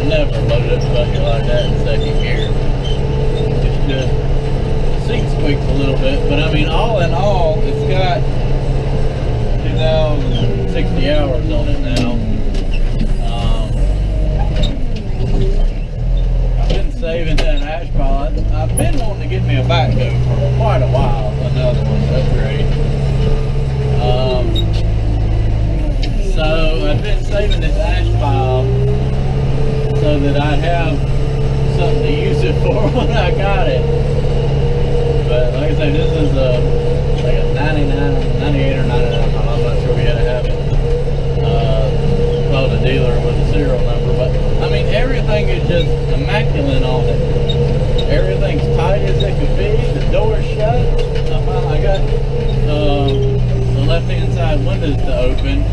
never load up a bucket like that in second gear. It's just, the seat squeaks a little bit, but I mean, all in all, it's got 2,060 hours on it now. I've been saving that ash pile. I've been wanting to get me a backhoe for quite a while, another one to upgrade. So I've been saving this ash pile so that I'd have something to use it for when I got it. But like I say, this is like a 98 or 99 mile. I'm not sure we had to have it. Called a dealer with a serial number. But I mean, everything is just immaculate on it. Everything's tight as it could be. The door's shut. I got the left-hand side windows to open.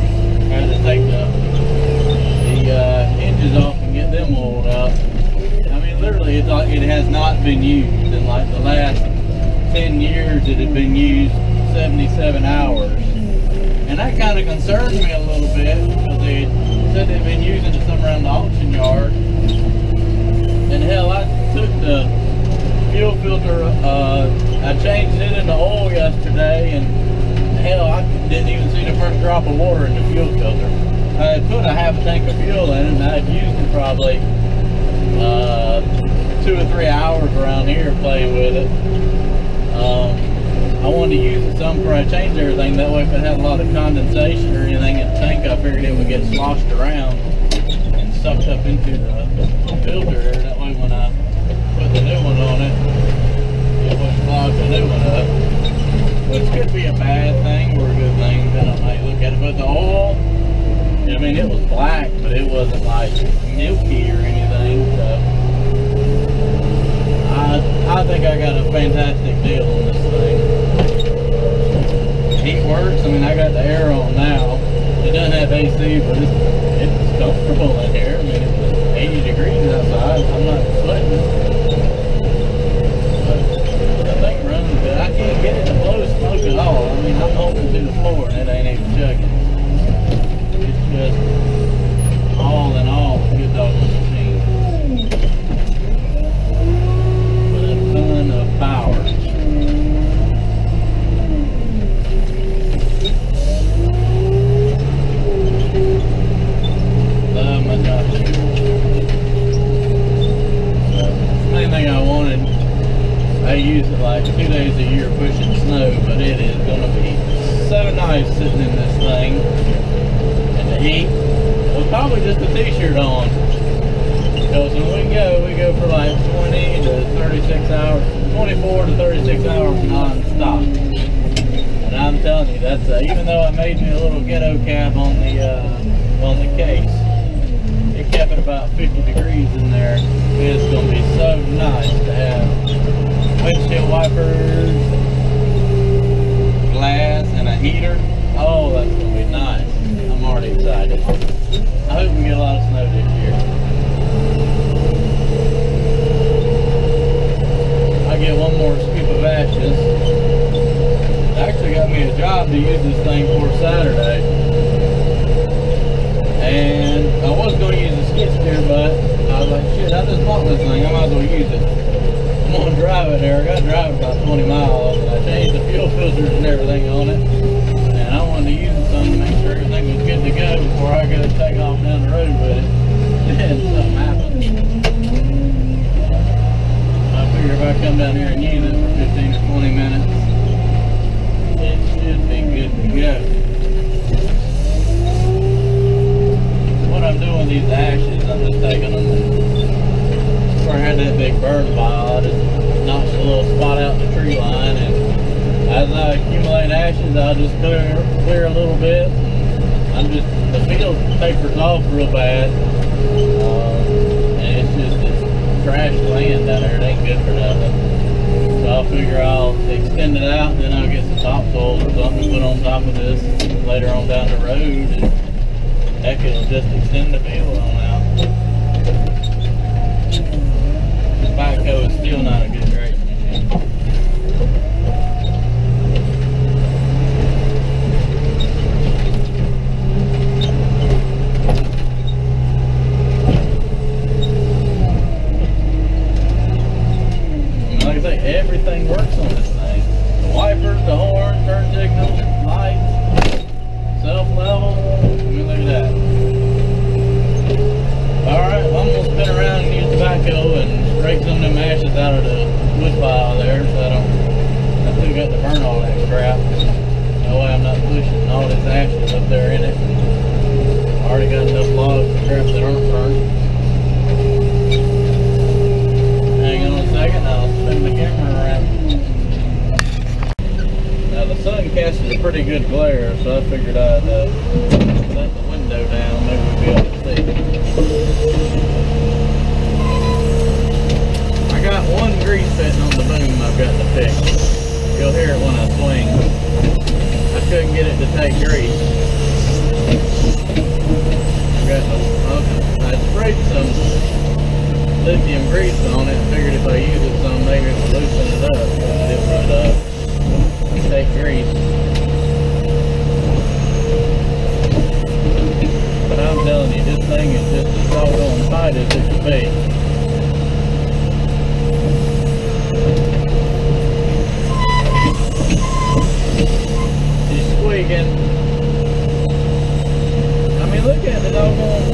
I had to take the hinges off and get them oiled up. I mean, literally, it has not been used in like the last 10 years. It had been used 77 hours, and that kind of concerned me a little bit because they said they'd been using it somewhere around the auction yard. And hell, I took the fuel filter. I changed it into oil yesterday, and hell, I didn't even see the first drop of water in the fuel filter. I had put a half a tank of fuel in it, and I had used it probably 2 or 3 hours around here playing with it. I wanted to use it some before I changed everything. That way, if it had a lot of condensation or anything in the tank, I figured it would get sloshed around and sucked up into the filter. That way, when I put the new one on it, it would clog the new one up. Which could be a bad thing or a good thing, depending on how you look at it. But the oil, I mean, it was black, but it wasn't like milky or anything. So I think I got a fantastic deal on this thing. Heat works. I mean, I got the air on now. It doesn't have AC, but it's comfortable in here. I mean, it's 80 degrees outside. I'm not sweating. The thing runs good. I can't get it to blow smoke at all. I mean, I'm holding to the floor and it ain't even chugging. It's just all in all a good dog machine. With a ton of power. Love my job. Main thing I wanted, I use it like 2 days a year pushing snow, but it is going to be so nice sitting in this thing in the heat with probably just a t-shirt on, because when we go for like 20 to 36 hours, 24 to 36 hours non-stop. And I'm telling you, that's even though I made me a little ghetto cab on the case, it kept it about 50 degrees in there. It's going to be so nice to have windshield wipers, glass, and a heater. Oh, that's going to be nice. I'm already excited. I hope we get a lot of snow this year. I get one more scoop of ashes. It actually got me a job to use this thing for Saturday. And I was going to use a skid steer, but I was like, shit, I just bought this thing. I might as well use it. I'm going to drive it there. I got to drive it about 20 miles. And I changed the fuel filters and everything on it. And I wanted to use it some to make sure everything was good to go before I go take off down the road with it. And something happened. I figure if I come down here and use it for 15 or 20 minutes, it should be good to go. What I'm doing with these ashes, I'm just taking them, where I had that big burn pile, I just notched a little spot out in the tree line, and as I accumulate ashes, I'll just clear a little bit. The field tapers off real bad, and it's trash land down there. It ain't good for nothing. So I'll figure I'll extend it out, and then I'll get some topsoil or something to put on top of this later on down the road, and heck, it'll just extend the field on out. This Backhoe is still not a good grading machine. water, so I figured I'd let the window down, maybe we'd be able to see. I got one grease fitting on the boom I've got to fix. You'll hear it when I swing. I couldn't get it to take grease. I sprayed some lithium grease on it and figured if I use it some, maybe it would loosen it up, but it would take grease. But I'm telling you, this thing is just as doggone tight as it can be. She's squeaking. I mean, look at the doggone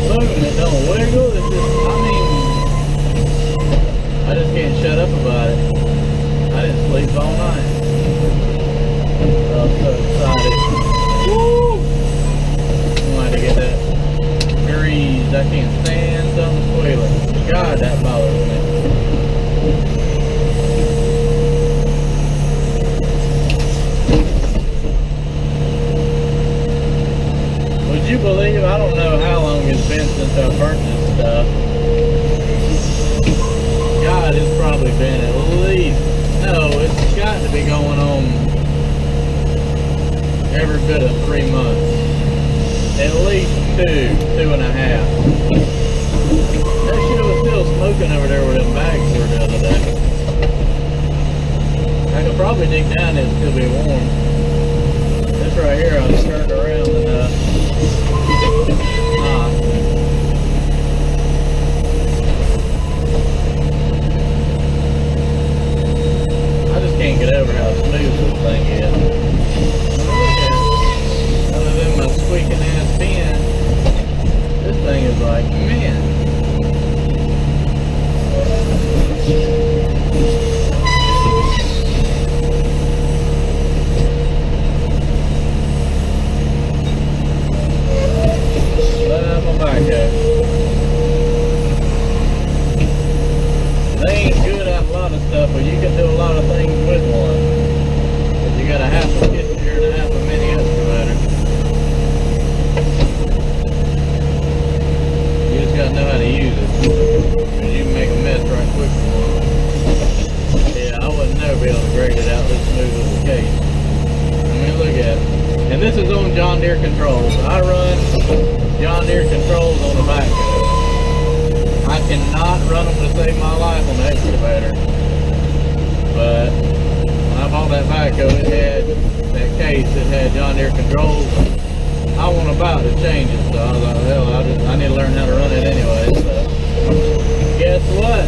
boom, it don't wiggle, it's just, I mean, I just can't shut up about it. I didn't sleep all night. I'm so excited. Woo! I'm going to get that grease. I can't stand something squealing. God, that bothers me. Would you believe, I don't know how long it's been since I burnt this stuff. God, it's probably been at least, no, it's got to be going on every bit of 3 months. At least 2.5. That shit was still smoking over there where them bags were the other day. I could probably dig down and it'd still be warm. This right here, I just turned around and I just can't get over how smooth this thing is. Other than my squeaking ass pen, this thing is like, man. Backhoe. They ain't good at a lot of stuff, but you can do a lot of things with one. Because you got a half a skid steer and a half a mini excavator. You just got to know how to use it. Because you can make a mess right quick with one. Yeah, I wouldn't never be able to grade it out this smooth as a case. I mean, look at it. And this is on John Deere controls. I run John Deere controls on the backhoe. I cannot run them to save my life on the excavator. But when I bought that backhoe, it had that case, it had John Deere controls. I wasn't about to change it, so I was like, hell, I need to learn how to run it anyway. So guess what?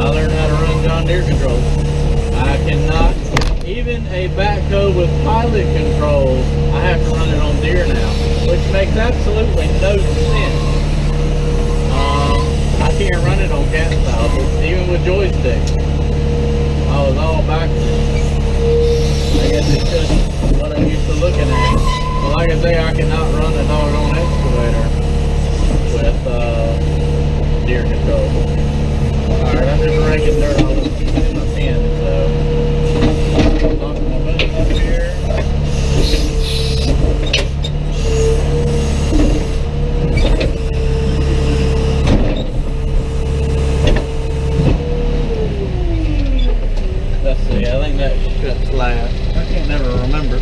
I learned how to run John Deere controls. I cannot, even a backhoe with pilot controls, I have to run it on Deere now, which makes absolutely no sense. I can't run it on cat style, even with joysticks. I was all backwards. I guess it's just what I'm used to looking at. But like I say, I cannot run a doggone excavator with Deere control. Alright, I'm just raking dirt all in my pen, so lock my button up here. Let's see, I think that shuts last. I can't never remember.